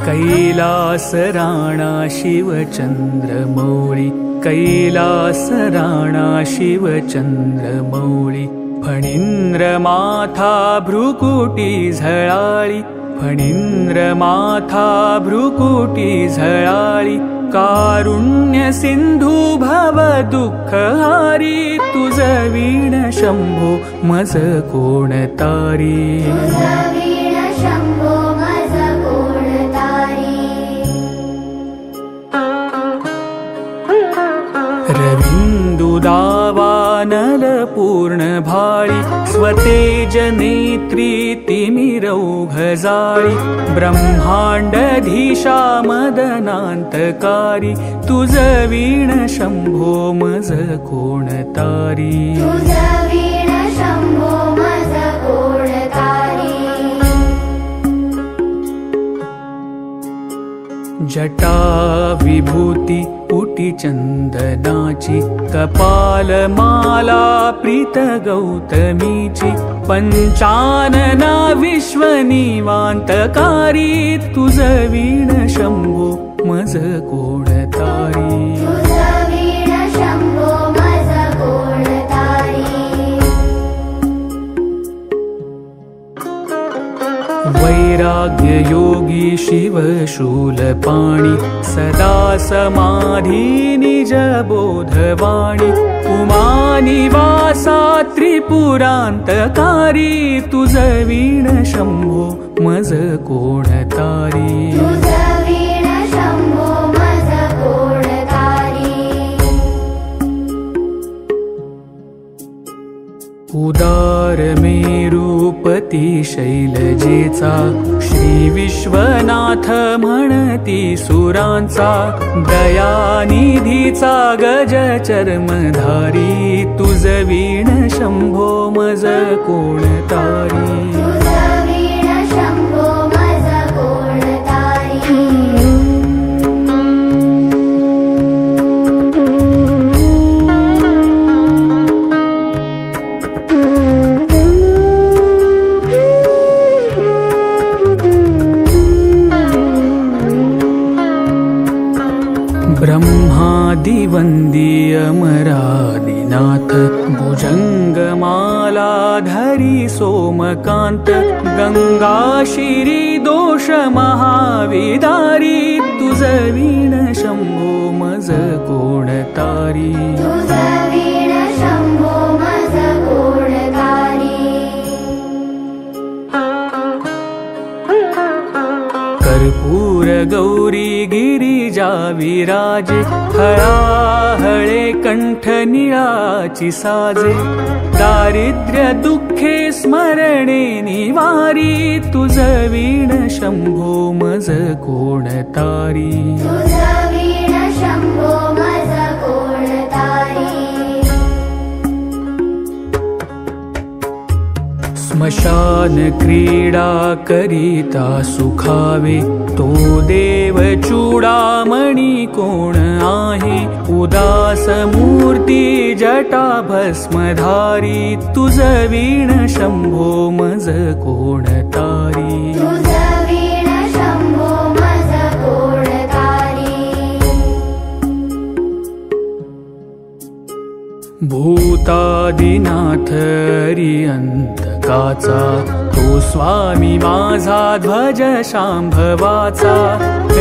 कैलास राणा शिवचंद्रमौळी, कैलास राणा शिवचंद्रमौळी, फणींद्र माथा भ्रुकुटी झळाळी, फणींद्र माथा भ्रुकुटी झळाळी, कारुण्य सिंधू भव दुःखहारी, तुझ वीण शंभो मज कोण तारी, रविन्दुदावानल पूर्ण भाळी, स्वतेज नेत्री तिमिरौघजाळी, ब्रह्मांडधीशा मदनांतकारी, तुझ वीण शंभो मज कोण तारी, जटा विभूती पुटी चंदनाची, कपाल माला प्रीत गौतमीची, पंचानना विश्वनिवांतकारी, तुझ वीण शंभो मज कोण तारी, वैराग्य योगी शिव शूलपाणी, सदा समाधी निज बोधवाणी, उमानिवासा त्रिपुरांतकारी, तुझ वीण शंभो मज कोण तारी, उदार मेरुपती शैलजेचा, श्री विश्वनाथ म्हणती सुरांचा, दयानिधीचा गज चर्मधारी, तुझ वीण शंभो मज कोण तारी, ब्रह्मादिवंदी अमरादिनाथ, भुजंगमाला धरी सोमकांत, गंगा शिरी दोष महाविदारी, तुझ वीण शंभो मज कोण तारी, कर्पूर गौरी गिरिजा विराजे, हळाहळे कंठ निळाची साजे, दारिद्र्य दुःखे स्मरणे निवारी, तुझ वीण शंभो मज कोण तारी, स्मशान क्रीडा करिता सुखावे, तो देव चूडामणी कोण आहे, उदास मूर्ती जटा भस्मधारी, तुझ वीण शंभो मज कोण तारी, भूतादिनाथ अरियंतकाचा, तो स्वामी माझा ध्वज शांभवाचा,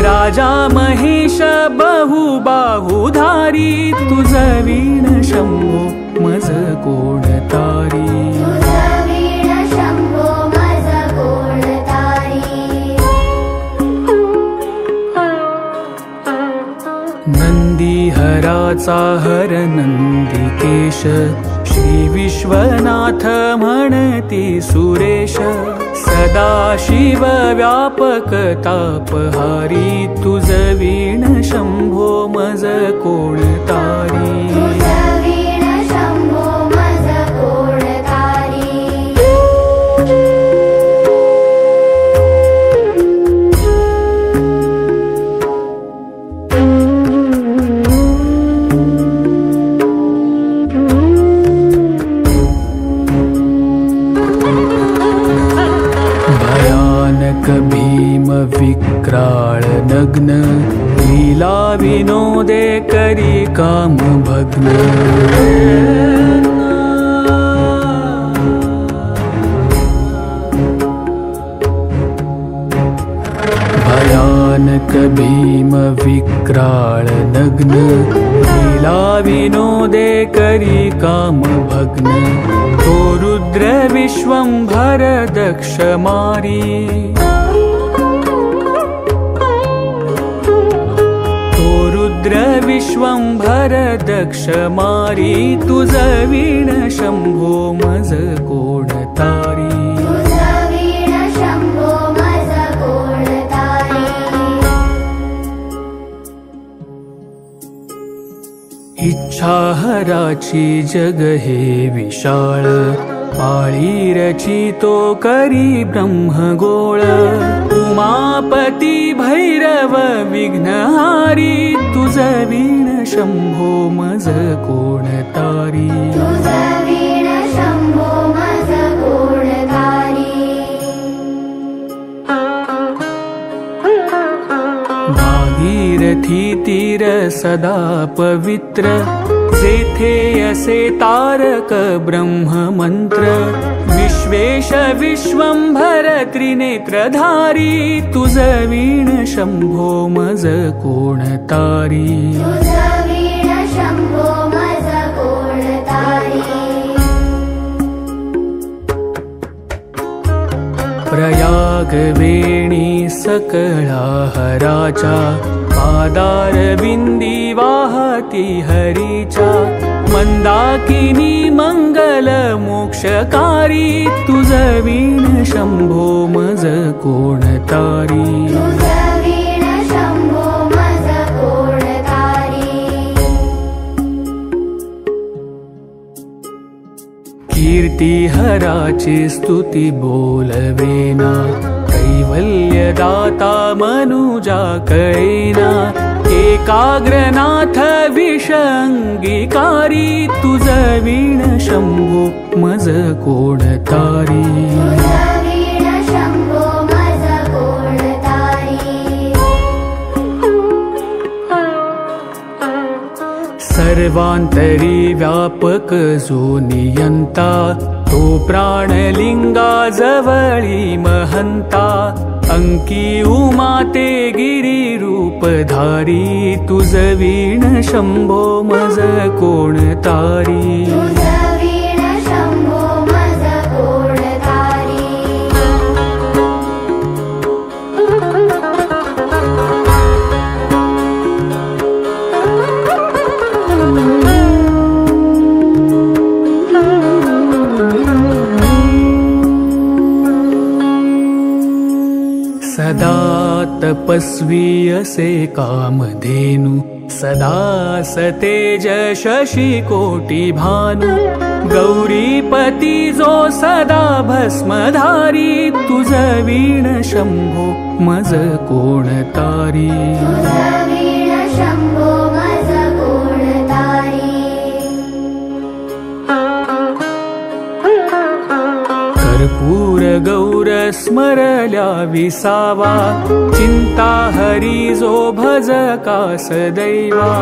राजा महेश बहुबाहुधारी, तुझ वीण शंभो मज कोण तारी, नंदीहराचा हर नंदिकेश, श्री विश्वनाथ म्हणती सुरेश, सदाशिव व्यापक तापहारी तुझ वीण शंभो मज कोण तारी भीम विक्राळ नग्न लीला विनोदे करी काम भग्न भयानक भीम विक्राळ नग्न लीला विनोदे करी काम भग्न तो रुद्र विश्वंभर दक्ष मारी रुद्र विश्वंभर दक्ष मारी तुझ वीण शंभो मज कोण तारी इच्छा हराची जग हे विशाळ पाळी रचितो करी ब्रह्मगोळ उमापती भैरव विघ्नहारी तुझ वीण शंभो मज कोण तारी भागीरथी तीर सदा पवित्र जेथे असे तारक ब्रह्म मंत्र विश्वेश विश्वंभर त्रिनेत्रधारी तुझ वीण शंभो मज कोण तारी प्रयाग वेणी सकळा हराचा पादार बिंदी वाहती हरीचा मंदाकिनी मंगल मोक्षकारी तुझ वीण शंभो मज कोण तारी कीर्ती हराची स्तुती बोलवेना कैवल्यदाता मनुजा कळेना एकाग्रनाथ विषंगीकारी तुझ वीण शंभो मज कोण तारी सर्वांतरी व्यापक जो नियंता तो प्राणलिंगा जवळी महंता अंकी उमाते गिरी रूपधारी तुझ वीण शंभो मज कोण तारी सदा तपस्वी असे कामधेनु सदा सतेज शशी कोटी भानु गौरीपती जो सदा भस्मधारी तुझ वीण शंभो मज कोण तारी कर्पूर गौर स्मरल्या विसावा चिंता हरी जो भजका सदैवा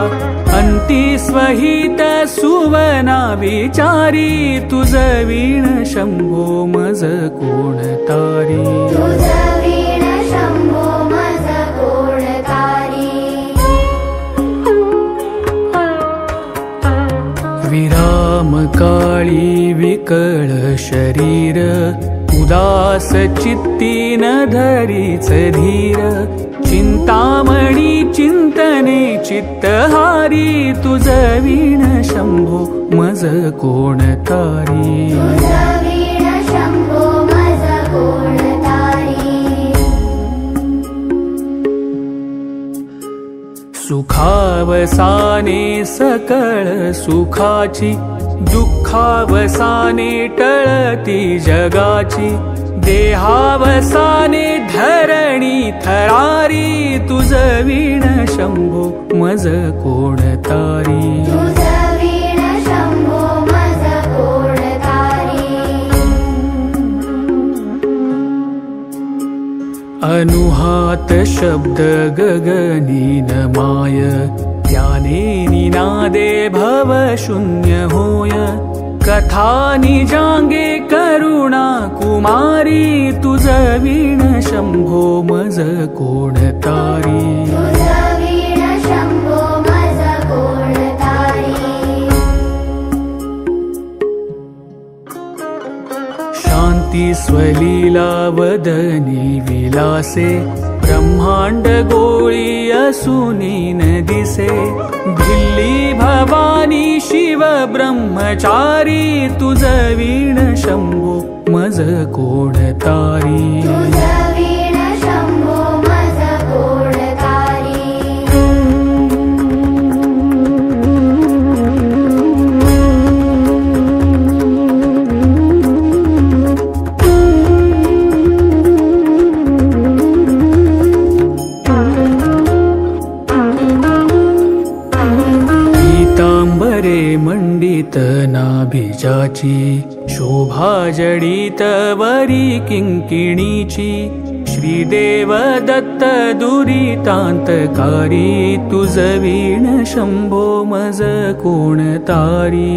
अंती स्वहित सुवना विचारी तुझ वीण शंभो मज कोण तारी विराम काळी विकळ शरीर उदास चित्ती न धरीच धीर चिंतामणी चिंतने चित्तहारी तुझ वीण शंभो मज कोण तारी सुखावसाने सकळ सुखाची, दुःखावसाने टळती जगाची, देहावसाने धरणी थरारी, तुझ वीण शंभो मज कोण तारी. अनुहात शब्द गगनीन माय, त्याने निनादे भव शून्य होय. कथा निजांगे करुणा कुमारी, तुझ वीण शंभो मज कोण तारी. शांती स्वलीला वदनी विलासे, ब्रह्मांड गोळी असुनी न दिसे. भिल्ली भवानी शिव ब्रह्मचारी, तुझ वीण शंभो मज कोण तारी. मंडित नाभिजाची, शोभा जडित वरी किंकिणीची. श्रीदेव दत्त दुरितांतकारी, तुझ वीण शंभो मज कोण तारी.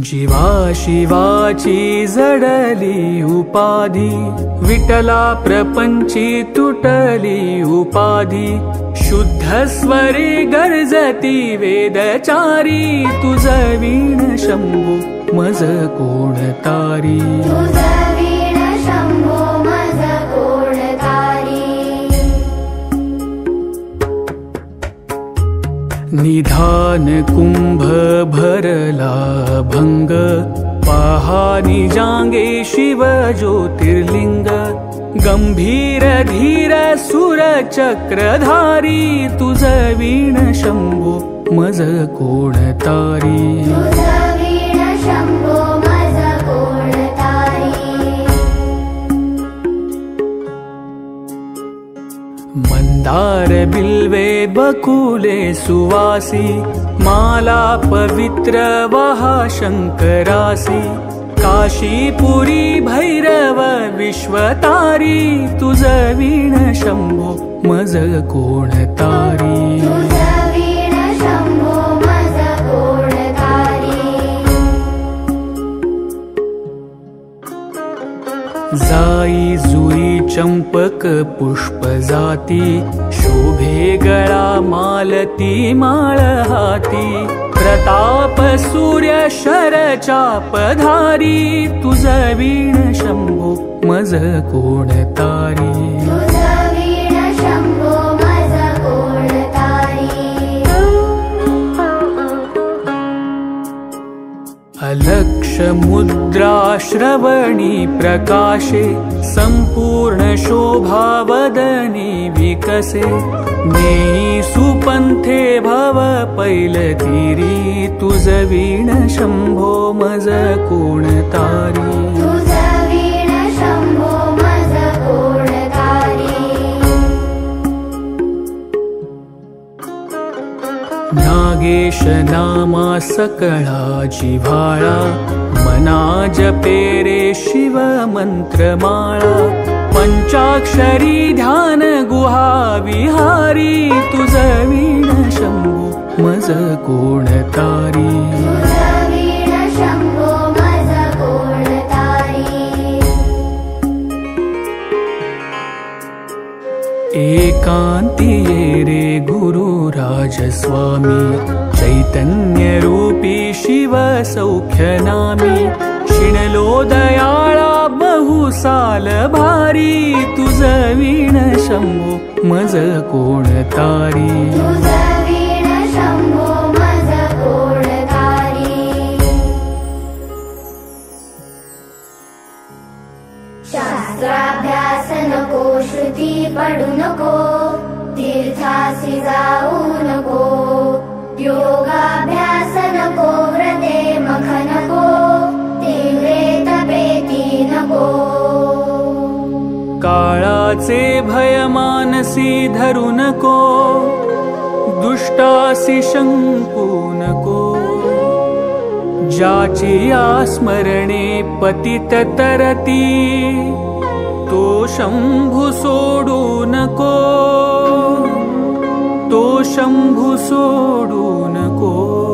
जीवा शिवाची जडली उपाधी, विठला प्रपंची तुटली उपाधी. शुद्ध स्वरे गर्जती वेदचारी, तुझ वीण शंभो मज कोण तारी. निधान कुंभ भरला भंग, पहा निजांगे शिव ज्योतिर्लिंग. गंभीर धीर सुर चक्रधारी, तुझ वीण शंभो मज कोण तारी. मंदार बिल्वे बकुले सुवासी, माला पवित्र वहा शंकरासी. काशीपुरी भैरव विश्वतारी, तुझ वीण शंभो मज कोण तारी. जाई जुई चंपक पुष्प जाती, शोभे गळा मालती माळ हाती. प्रताप सूर्य शर चापधारी, तुझ वीण शंभो मज कोण तारी. अलक्ष मुद्रा श्रवणी प्रकाशे, संपूर्ण शोभा वदनी विकसे. नेई सुपंथे भव पैलतीरी, तुझ वीण शंभो मज कोण तारी. नागेश नामा सकळा जिव्हाळा, मना जपे रे शिव मंत्रमाळा. पंचाक्षरी ध्यान गुहा विहारी, तुझ वीण शंभो मज कोण तारी. एकांती ये रे गुरु राजस्वामी, चैतन्य रूपी शिव सौख्य नामी. शिणलो दयाळा बहुसाल भारी, तुझ वीण शंभो मज कोण तारी. नको व्रते मख नको तीव्रे तपेती नको काळाचे भय मानसी धरू नको दुष्टासी शंकू नको ज्याची स्मरणे पतित तरती तो शंभू सोडू नको तो शंभू सोडू नको